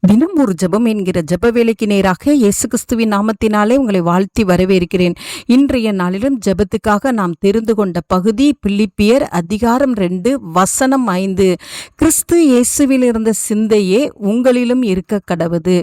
தினம் ஒரு ஜெபம் என்கிற ஜெப வேலைக்கு நேராக இயேசு கிறிஸ்துவின் நாமத்தினாலே உங்களை வாழ்த்தி வரவேற்கிறேன். இன்றைய நாளிலும் ஜெபத்துக்காக நாம் தெரிந்து கொண்ட பகுதி பிலிப்பியர் அதிகாரம் 2 வசனம் 5. கிறிஸ்து இயேசுவில் இருந்த சிந்தையே உங்களிலும் இருக்க கடவுது.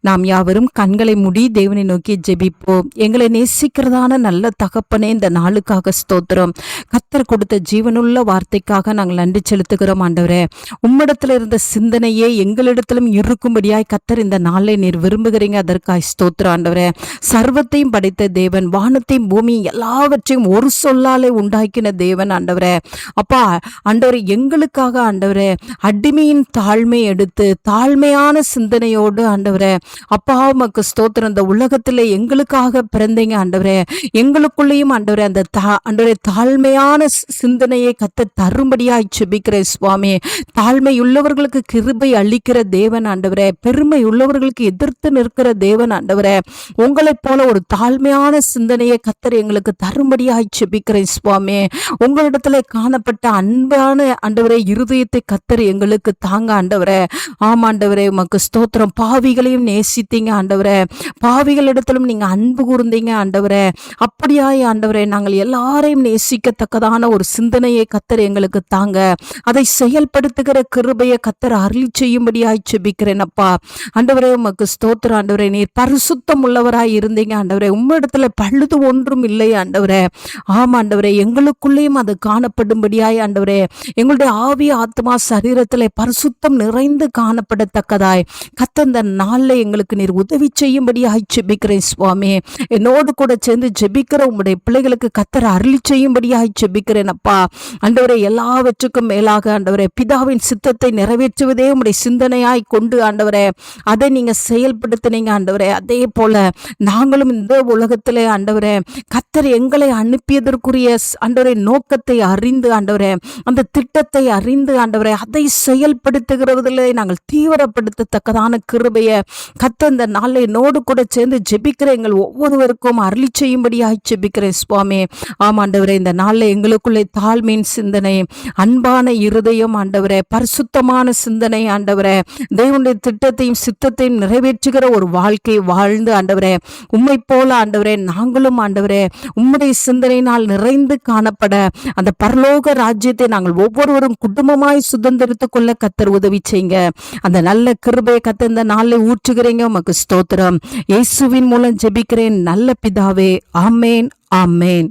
நாம் யாவரும் கண்களை மூடி தேவனை நோக்கி ஜெபிப்போம். எங்களை நேசிக்கிறதான நல்ல தகப்பனே, இந்த நாளுக்காக ஸ்தோத்திரம். கர்த்தர் கொடுத்த ஜீவனுள்ள வார்த்தைக்காக நாங்கள் நன்றி செலுத்துகிறோம். ஆண்டவரே, உம்மிடத்தில் இருந்த சிந்தனையே எங்களிடத்திலும் இருக்கும்படியாய் கர்த்தர் இந்த நாளை நீர் விரும்புகிறீங்க. அதற்காய் ஸ்தோத்திரம் ஆண்டவரே. சர்வத்தையும் படைத்த தேவன், வானத்தையும் பூமியும் எல்லாவற்றையும் ஒரு சொல்லாலே உண்டாக்கின தேவன் ஆண்டவரே. அப்பா ஆண்டவரே, எங்களுக்காக ஆண்டவரே அடிமையின் தாழ்மை எடுத்து தாழ்மையான சிந்தனையோடு ஆண்டவரே அப்பா உமக்கு ஸ்தோத்திரம். இந்த உலகத்தில் எங்களுக்காக பிறந்தீங்க ஆண்டவரே. எங்களுக்குள்ளேயும் ஆண்டவரே அந்த ஆண்டவரே தாழ்மையான சிந்தனையை கர்த்தர் தரும்படியாய் ஜெபிக்கிறேன் சுவாமி. தாழ்மை உள்ளவர்களுக்கு கிருபை அளிக்கிற தேவன் ஆண்டவரே. பெருமை உள்ளவர்களுக்கு எதிர்த்து நிற்கிற தேவன் ஆண்டவரே. உங்களைப் போல ஒரு தாழ்மையான சிந்தனையை கர்த்தர் எங்களுக்கு தரும்படியாய் ஜெபிக்கிறேன் சுவாமி. உங்களிடத்துல காணப்பட்ட அன்பான ஆண்டவரே இருதயத்தை கர்த்தர் எங்களுக்கு தாங்க ஆண்டவரே. ஆமாண்டவரே, உமக்கு ஸ்தோத்திரம். பாவிகளையும் நேசித்தீங்க ஆண்டவரே. பாவிகளிடத்திலும் நீங்க அன்பு கூர்ந்தீங்க ஆண்டவரே. அப்படியாய் ஆண்டவரே நாங்கள் எல்லாரையும் நேசிக்கத்தக்கதான ஒரு சிந்தனையை கர்த்தர் எங்களுக்கு தாங்க. அதை செயல்படுத்துகிற கிருபையை கர்த்தர் அருளி செய்யும்படியாய் ஜெபிக்கிறேன் அப்பா. ஆண்டவரே உமக்கு ஸ்தோத்திரம் ஆண்டவரே. நீர் பரிசுத்தம் உள்ளவராய் இருந்தீங்க ஆண்டவரே. உம்மிடத்துல பழுது ஒன்றும் இல்லை ஆண்டவரே. ஆமா ஆண்டவரே, எங்களுக்குள்ளேயும் அது காணப்படும்படியாய் ஆண்டவரே எங்களுடைய ஆவி ஆத்மா சரீரத்திலே பரிசுத்தம் நிறைந்து காணப்படத்தக்கதாய் கர்த்தர் இந்த நாளில் எங்களுக்கு நீர் உதவி செய்யும்படியாய் ஜெபிக்கிறேன் சுவாமி. என்னோடு கூட சேர்ந்து ஜெபிக்கிற உம்முடைய பிள்ளைகளுக்கு கர்த்தர் அருளி செய்யும்படியாய் ஜெபிக்கிறேன் அப்பா. ஆண்டவரே, எல்லாவற்றுக்கும் மேலாக ஆண்டவரே பிதாவின் சித்தத்தை நிறைவேற்றுவதே உம்முடைய சிந்தனையாய் கொண்டு ஆண்டவரே அதை நீங்க செயல்படுத்தினீங்க ஆண்டவரே. அதே போல நாங்களும் இந்த உலகத்திலே ஆண்டவரே கர்த்தர் எங்களை அனுப்பியதற்குரிய ஆண்டவரே நோக்கத்தை அறிந்து ஆண்டவரே அந்த திட்டத்தை அறிந்து ஆண்டவரே அதை செயல்படுத்துகிறதிலே நாங்கள் தீவிரப்படுத்தத்தக்கதான கிருபையை கர்த்தர் இந்த நாளை என்னோடு கூட சேர்ந்து ஜெபிக்கிற எங்கள் ஒவ்வொருவருக்கும் அருளி செய்யும்படியாய் ஜெபிக்கிறேன் சுவாமி. ஆமாண்டவரே, இந்த நாளில் எங்களுக்குள்ளே தாழ்மையின் சிந்தனை, அன்பான இருதயம் ஆண்டவரே, பரிசுத்தமான சிந்தனை ஆண்டவரே, தேவனுடைய திட்டத்தையும் சித்தத்தையும் நிறைவேற்றுகிற ஒரு வாழ்க்கை வாழ்ந்து ஆண்டவரே உம்மை போல ஆண்டவரே நாங்களும் ஆண்டவரே உம்முடைய சிந்தனையினால் நிறைந்து காணப்பட அந்த பரலோக ராஜ்யத்தை நாங்கள் ஒவ்வொருவரும் குடும்பமாய் சுதந்திரித்துக் கொள்ள கர்த்தர் உதவி செய்யுங்க. அந்த நல்ல கிருபையை கர்த்தர் இந்த நாளில் ஊற்றுகிறீங்க. உமக்கு ஸ்தோத்திரம். இயேசுவின் மூலம் ஜெபிக்கிறேன் நல்ல பிதாவே. ஆமேன், ஆமேன்.